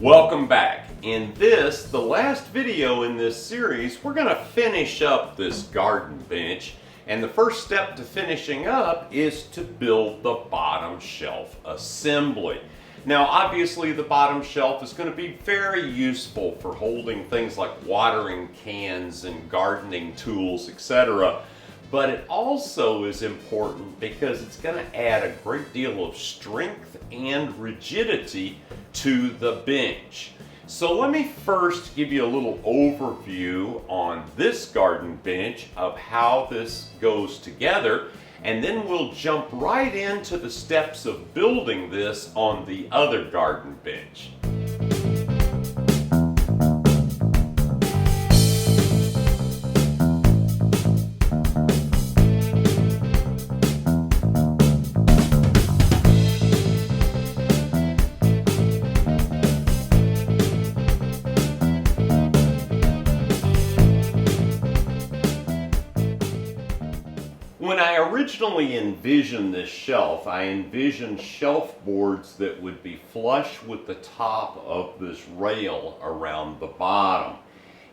Welcome back. In this, the last video in this series, we're going to finish up this garden bench. And the first step to finishing up is to build the bottom shelf assembly. Now obviously the bottom shelf is going to be very useful for holding things like watering cans and gardening tools, etc. But it also is important because it's going to add a great deal of strength and rigidity to the bench. So let me first give you a little overview on this garden bench of how this goes together, and then we'll jump right into the steps of building this on the other garden bench. When I originally envisioned this shelf, I envisioned shelf boards that would be flush with the top of this rail around the bottom.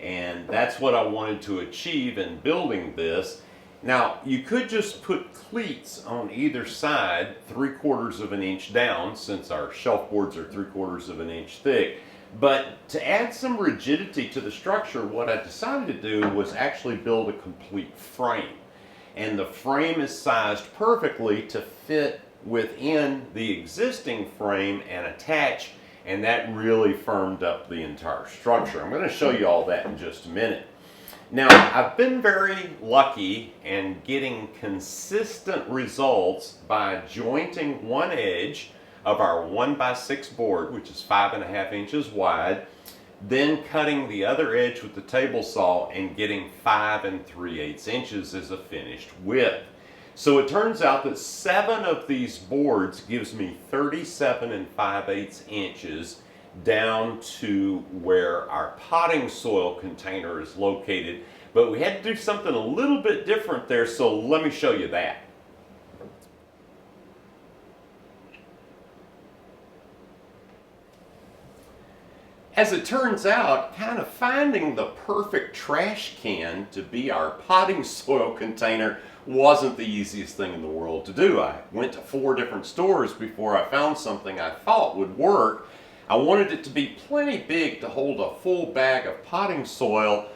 And that's what I wanted to achieve in building this. Now, you could just put cleats on either side, 3/4 of an inch down, since our shelf boards are 3/4 of an inch thick. But to add some rigidity to the structure, what I decided to do was actually build a complete frame. And the frame is sized perfectly to fit within the existing frame and attach, and that really firmed up the entire structure. I'm going to show you all that in just a minute. Now, I've been very lucky and getting consistent results by jointing one edge of our 1x6 board, which is 5.5 inches wide, then cutting the other edge with the table saw and getting 5 3/8 inches as a finished width. So it turns out that 7 of these boards gives me 37 5/8 inches down to where our potting soil container is located. But we had to do something a little bit different there, so let me show you that. As it turns out, kind of finding the perfect trash can to be our potting soil container wasn't the easiest thing in the world to do. I went to 4 different stores before I found something I thought would work. I wanted it to be plenty big to hold a full bag of potting soil,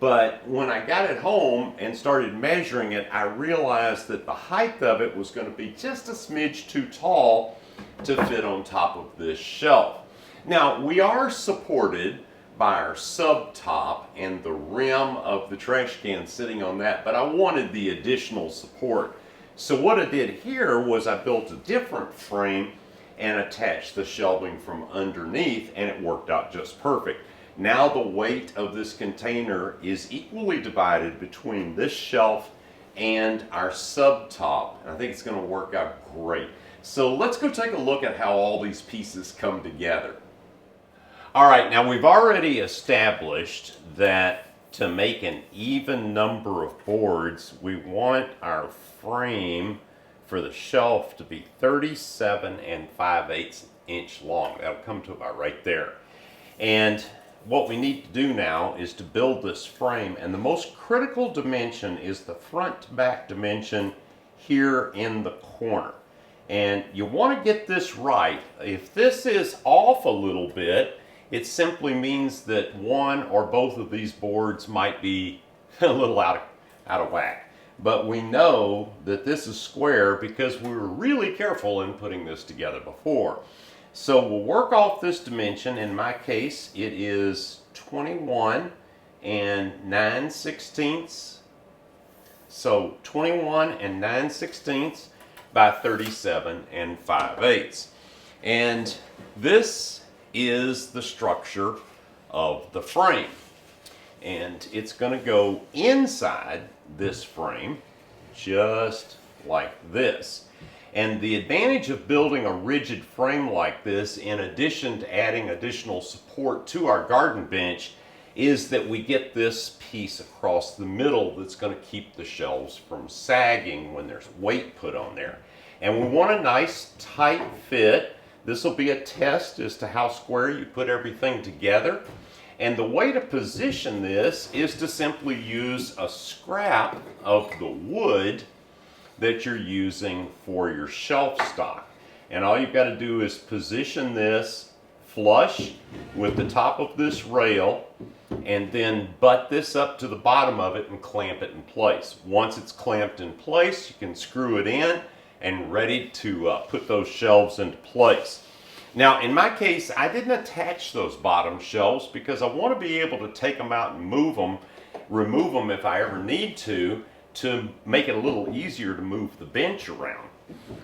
but when I got it home and started measuring it, I realized that the height of it was going to be just a smidge too tall to fit on top of this shelf. Now, we are supported by our sub top and the rim of the trash can sitting on that, but I wanted the additional support. So what I did here was I built a different frame and attached the shelving from underneath, and it worked out just perfect. Now the weight of this container is equally divided between this shelf and our sub top. I think it's going to work out great. So let's go take a look at how all these pieces come together. All right, now we've already established that to make an even number of boards, we want our frame for the shelf to be 37 5/8 inch long. That'll come to about right there. And what we need to do now is to build this frame, and the most critical dimension is the front to back dimension here in the corner. And you want to get this right. If this is off a little bit, it simply means that one or both of these boards might be a little out of whack. But we know that this is square because we were really careful in putting this together before. So we'll work off this dimension. In my case, it is 21 9/16. So 21 9/16 by 37 5/8. And this is the structure of the frame, and it's going to go inside this frame just like this. And the advantage of building a rigid frame like this, in addition to adding additional support to our garden bench, is that we get this piece across the middle that's going to keep the shelves from sagging when there's weight put on there. And we want a nice tight fit This will be a test as to how square you put everything together. And the way to position this is to simply use a scrap of the wood that you're using for your shelf stock. And all you've got to do is position this flush with the top of this rail and then butt this up to the bottom of it and clamp it in place. Once it's clamped in place, you can screw it in and ready to put those shelves into place. Now, in my case, I didn't attach those bottom shelves because I want to be able to take them out and move them, remove them if I ever need to make it a little easier to move the bench around.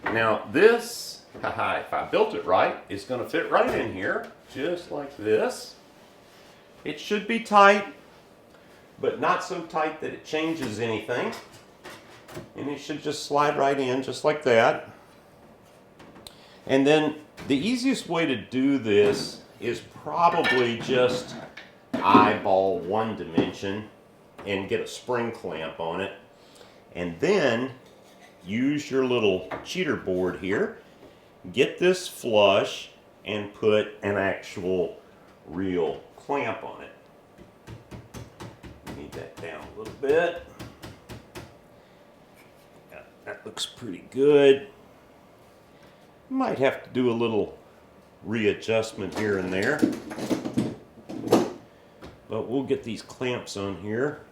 Now this, if I built it right, it's going to fit right in here, just like this. It should be tight, but not so tight that it changes anything. And it should just slide right in, just like that. And then the easiest way to do this is probably just eyeball one dimension and get a spring clamp on it. And then use your little cheater board here, get this flush, and put an actual real clamp on it. Need that down a little bit. Yeah, that looks pretty good. Might have to do a little readjustment here and there, but we'll get these clamps on here.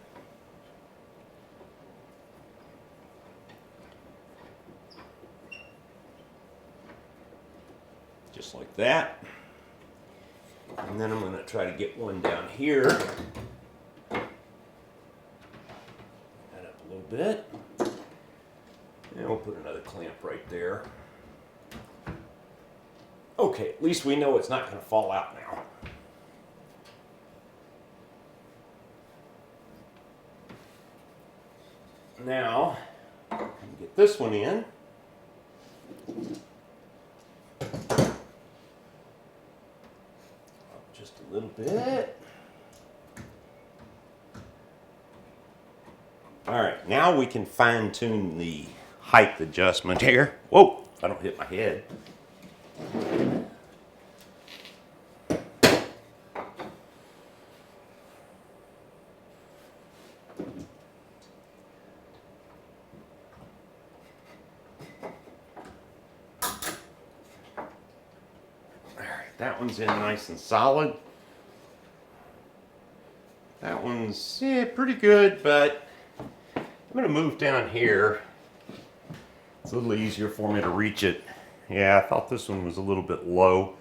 Just like that. And then I'm going to try to get one down here. That up a little bit. And we'll put another clamp right there. Okay, at least we know it's not going to fall out now. Now, I can get this one in. Just a little bit. All right, now we can fine tune the height adjustment here. Whoa, I don't hit my head. That one's in nice and solid. That one's pretty good, but I'm going to move down here. It's a little easier for me to reach it. Yeah, I thought this one was a little bit low.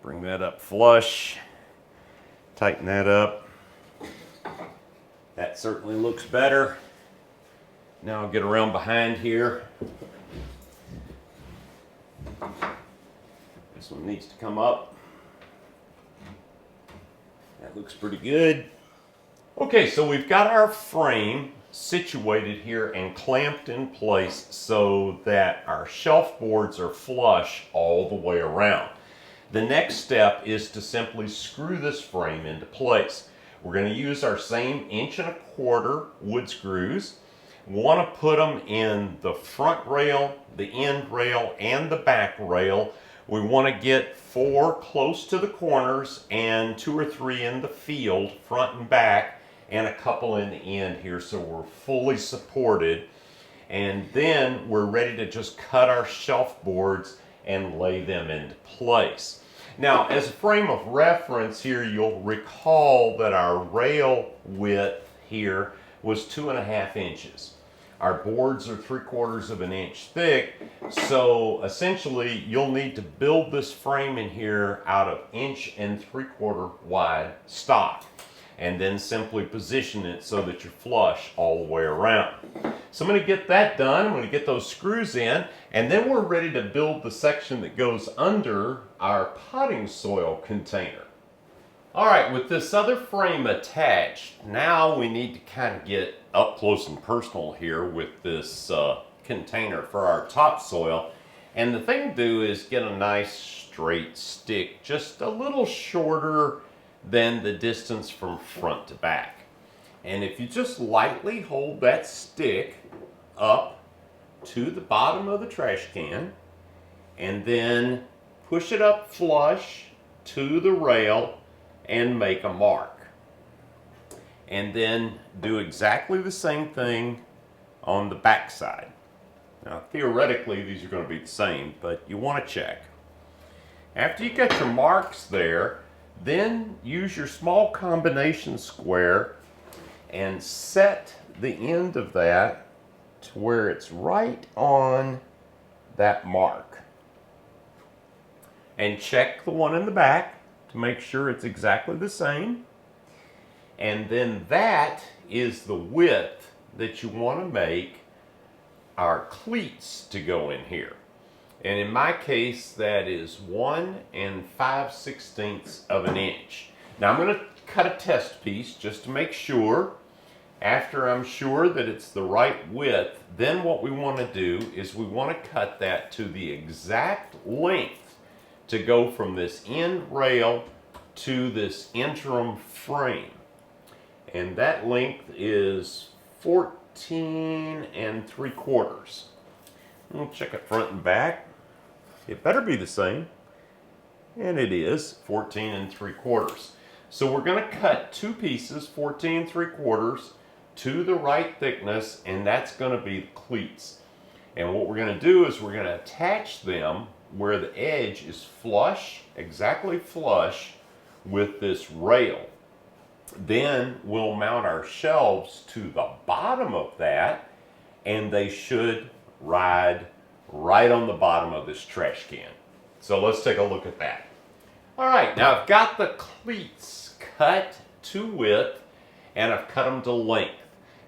Bring that up flush. Tighten that up. That certainly looks better. Now I'll get around behind here. This one needs to come up. That looks pretty good. Okay, so we've got our frame situated here and clamped in place so that our shelf boards are flush all the way around. The next step is to simply screw this frame into place. We're going to use our same 1¼ wood screws. We want to put them in the front rail, the end rail, and the back rail. We want to get 4 close to the corners and 2 or 3 in the field, front and back, and a couple in the end here so we're fully supported. And then we're ready to just cut our shelf boards and lay them into place. Now, as a frame of reference here, you'll recall that our rail width here was 2½ inches. Our boards are 3/4 of an inch thick, so essentially you'll need to build this frame in here out of 1¾ wide stock, and then simply position it so that you're flush all the way around. So I'm going to get that done. I'm going to get those screws in, and then we're ready to build the section that goes under our potting soil container. All right, with this other frame attached, now we need to kind of get up close and personal here with this container for our topsoil. And the thing to do is get a nice straight stick, just a little shorter than the distance from front to back. And if you just lightly hold that stick up to the bottom of the trash can and then push it up flush to the rail and make a mark. And then do exactly the same thing on the back side. Now theoretically these are going to be the same, but you want to check. After you get your marks there, then use your small combination square and set the end of that to where it's right on that mark. And check the one in the back to make sure it's exactly the same. And then that is the width that you want to make our cleats to go in here. And in my case, that is 1 5/16 of an inch. Now I'm going to cut a test piece just to make sure. After I'm sure that it's the right width, then what we want to do is we want to cut that to the exact length to go from this end rail to this interim frame. And that length is 14 3/4. We'll check it front and back. It better be the same. And it is 14 3/4. So we're going to cut two pieces, 14 3/4, to the right thickness, and that's going to be the cleats. And what we're going to do is we're going to attach them where the edge is flush, exactly flush with this rail. Then we'll mount our shelves to the bottom of that, and they should ride right on the bottom of this trash can. So let's take a look at that. All right, now I've got the cleats cut to width, and I've cut them to length.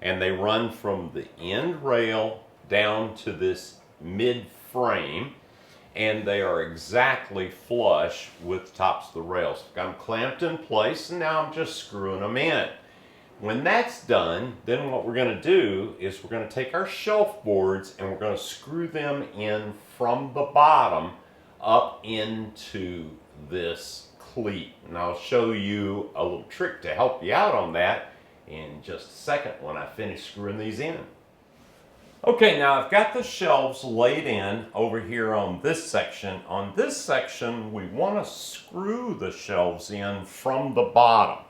And they run from the end rail down to this mid frame, and they are exactly flush with the tops of the rails. I've got them clamped in place, and now I'm just screwing them in. When that's done, then what we're going to do is we're going to take our shelf boards and we're going to screw them in from the bottom up into this cleat. And I'll show you a little trick to help you out on that in just a second when I finish screwing these in. Okay, now I've got the shelves laid in over here on this section. On this section, we want to screw the shelves in from the bottom.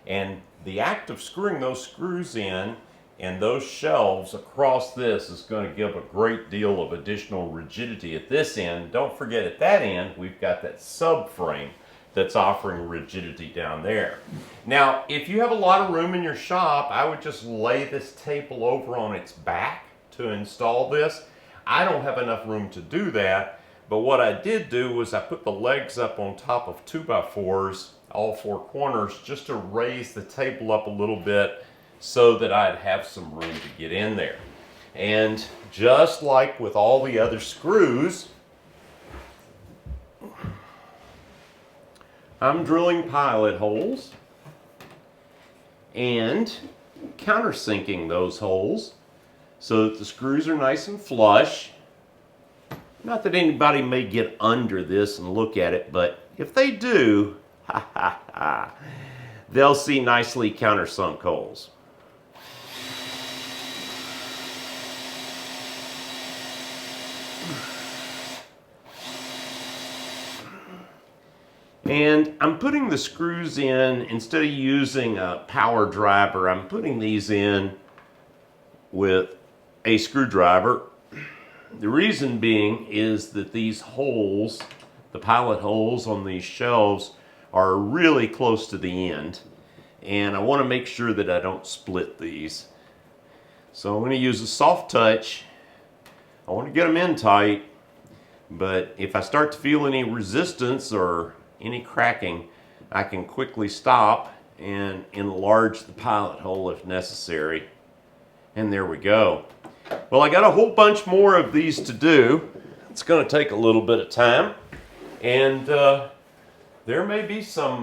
And the act of screwing those screws in and those shelves across this is going to give a great deal of additional rigidity at this end. Don't forget at that end, we've got that subframe that's offering rigidity down there. Now, if you have a lot of room in your shop, I would just lay this table over on its back to install this. I don't have enough room to do that, but what I did do was I put the legs up on top of 2x4s, all four corners, just to raise the table up a little bit so that I'd have some room to get in there. And just like with all the other screws, I'm drilling pilot holes and countersinking those holes so that the screws are nice and flush. Not that anybody may get under this and look at it, but if they do, they'll see nicely countersunk holes. And I'm putting the screws in, instead of using a power driver, I'm putting these in with a screwdriver. The reason being is that these holes, the pilot holes on these shelves, are really close to the end. And I want to make sure that I don't split these. So I'm going to use a soft touch. I want to get them in tight, but if I start to feel any resistance or any cracking, I can quickly stop and enlarge the pilot hole if necessary. And there we go. Well, I got a whole bunch more of these to do. It's going to take a little bit of time, and there may be some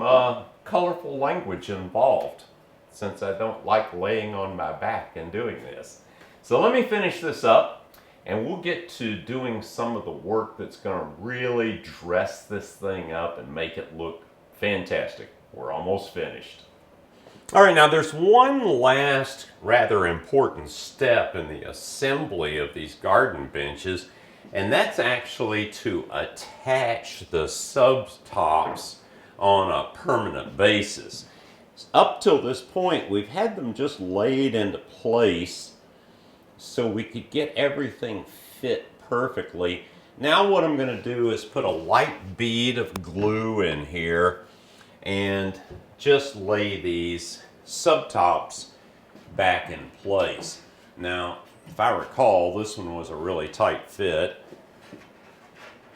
colorful language involved since I don't like laying on my back and doing this. So let me finish this up, and we'll get to doing some of the work that's going to really dress this thing up and make it look fantastic. We're almost finished. All right, now there's one last rather important step in the assembly of these garden benches, and that's actually to attach the subtops on a permanent basis. Up till this point, we've had them just laid into place so we could get everything fit perfectly. Now what I'm going to do is put a light bead of glue in here and just lay these subtops back in place. Now, if I recall, this one was a really tight fit,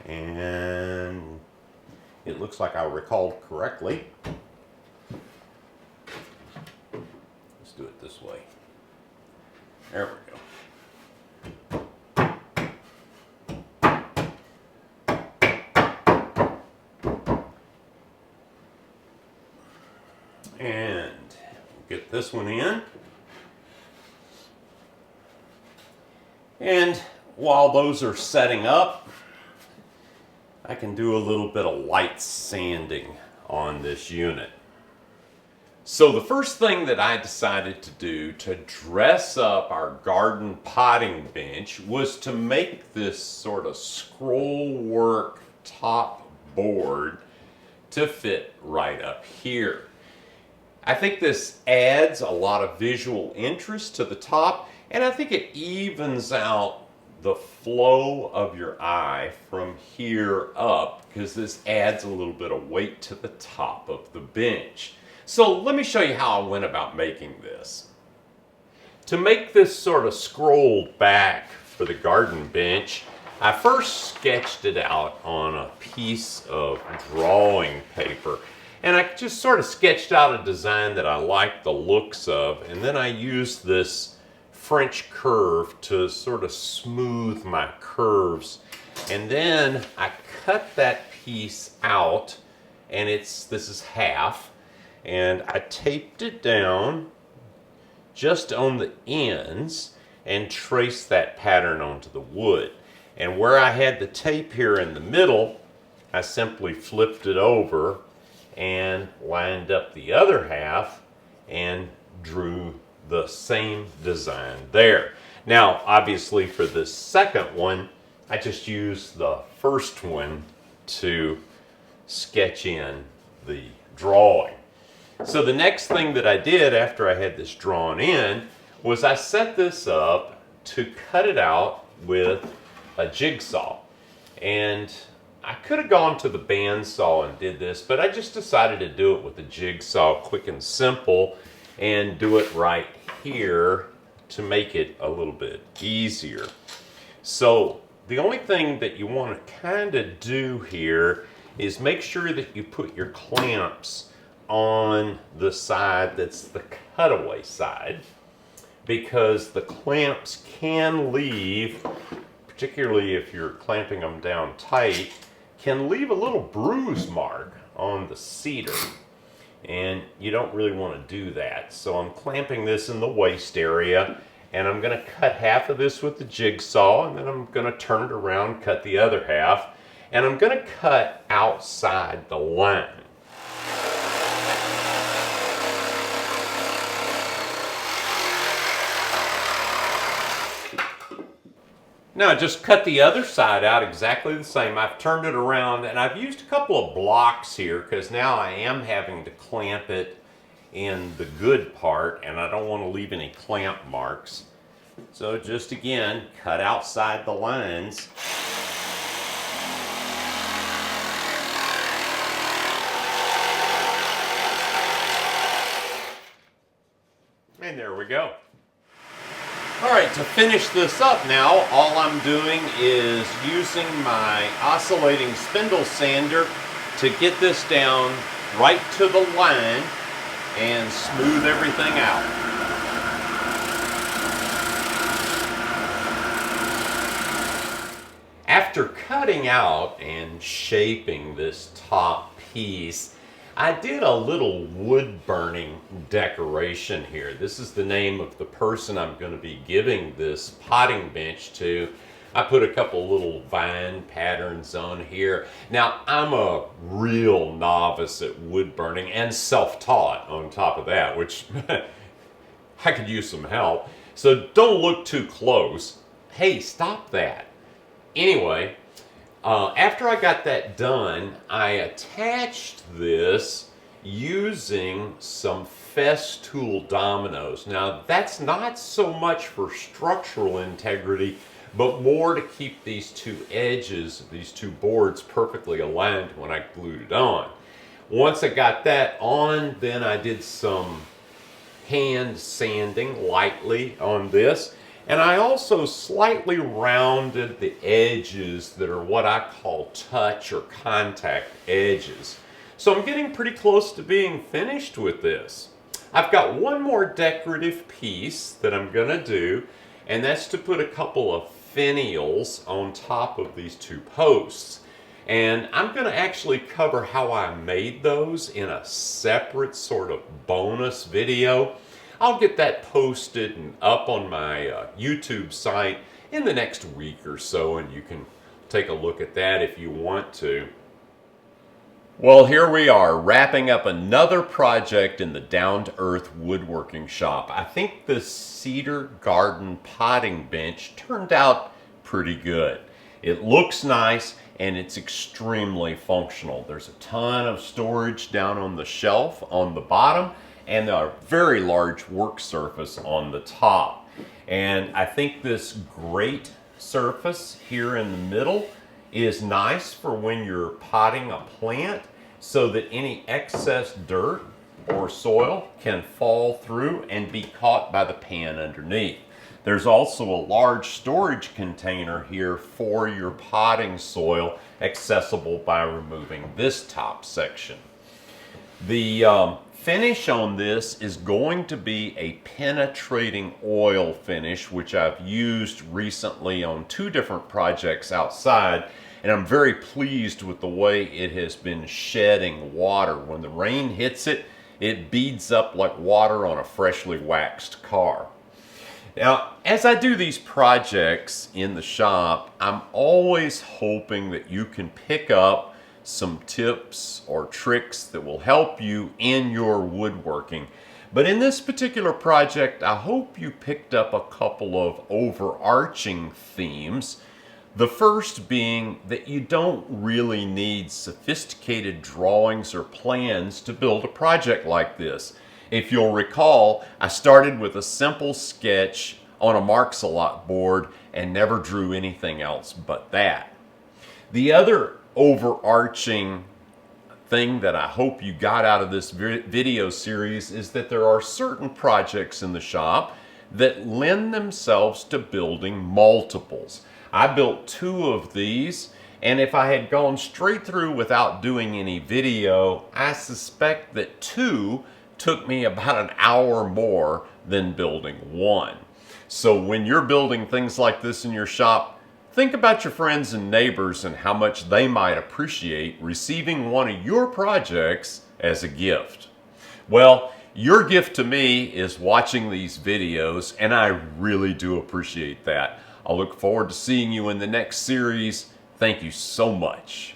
and it looks like I recalled correctly. Let's do it this way. There we go. And get this one in. And while those are setting up, I can do a little bit of light sanding on this unit. So the first thing that I decided to do to dress up our garden potting bench was to make this sort of scroll work top board to fit right up here. I think this adds a lot of visual interest to the top, and I think it evens out the flow of your eye from here up, because this adds a little bit of weight to the top of the bench. So let me show you how I went about making this. To make this sort of scrolled back for the garden bench, I first sketched it out on a piece of drawing paper. And I just sort of sketched out a design that I liked the looks of, and then I used this French curve to sort of smooth my curves. And then I cut that piece out, and this is half, and I taped it down just on the ends and traced that pattern onto the wood. And where I had the tape here in the middle, I simply flipped it over and lined up the other half and drew the same design there. Now, obviously for this second one, I just used the first one to sketch in the drawing. So the next thing that I did after I had this drawn in was I set this up to cut it out with a jigsaw. And I could have gone to the bandsaw and did this, but I just decided to do it with the jigsaw, quick and simple, and do it right here to make it a little bit easier. So the only thing that you want to kind of do here is make sure that you put your clamps on the side that's the cutaway side, because the clamps can leave, particularly if you're clamping them down tight, can leave a little bruise mark on the cedar, and you don't really want to do that. So I'm clamping this in the waist area, and I'm going to cut half of this with the jigsaw, and then I'm going to turn it around, cut the other half, and I'm going to cut outside the line. Now just cut the other side out exactly the same. I've turned it around, and I've used a couple of blocks here because now I am having to clamp it in the good part, and I don't want to leave any clamp marks. So just again, cut outside the lines. And there we go. All right, to finish this up now, all I'm doing is using my oscillating spindle sander to get this down right to the line and smooth everything out. After cutting out and shaping this top piece, I did a little wood burning decoration here. This is the name of the person I'm going to be giving this potting bench to. I put a couple little vine patterns on here. Now, I'm a real novice at wood burning and self-taught on top of that, which I could use some help. So don't look too close. Hey, stop that. Anyway, after I got that done, I attached this using some Festool dominoes. Now, that's not so much for structural integrity, but more to keep these two edges, these two boards perfectly aligned when I glued it on. Once I got that on, then I did some hand sanding lightly on this. And I also slightly rounded the edges that are what I call touch or contact edges. So I'm getting pretty close to being finished with this. I've got one more decorative piece that I'm going to do, and that's to put a couple of finials on top of these two posts. And I'm going to actually cover how I made those in a separate sort of bonus video. I'll get that posted and up on my YouTube site in the next week or so, and you can take a look at that if you want to. Well, here we are, wrapping up another project in the down-to-earth woodworking shop. I think the Cedar garden potting bench turned out pretty good. It looks nice and it's extremely functional. There's a ton of storage down on the shelf on the bottom and a very large work surface on the top. And I think this grate surface here in the middle is nice for when you're potting a plant so that any excess dirt or soil can fall through and be caught by the pan underneath. There's also a large storage container here for your potting soil, accessible by removing this top section. The finish on this is going to be a penetrating oil finish, which I've used recently on 2 different projects outside, and I'm very pleased with the way it has been shedding water. When the rain hits it, it beads up like water on a freshly waxed car. Now, as I do these projects in the shop, I'm always hoping that you can pick up some tips or tricks that will help you in your woodworking. But in this particular project, I hope you picked up a couple of overarching themes. The first being that you don't really need sophisticated drawings or plans to build a project like this. If you'll recall, I started with a simple sketch on a Marks-a-Lot board and never drew anything else but that. The other overarching thing that I hope you got out of this video series is that there are certain projects in the shop that lend themselves to building multiples. I built 2 of these, and if I had gone straight through without doing any video, I suspect that 2 took me about an hour more than building 1. So when you're building things like this in your shop, think about your friends and neighbors and how much they might appreciate receiving one of your projects as a gift. Well, your gift to me is watching these videos, and I really do appreciate that. I look forward to seeing you in the next series. Thank you so much.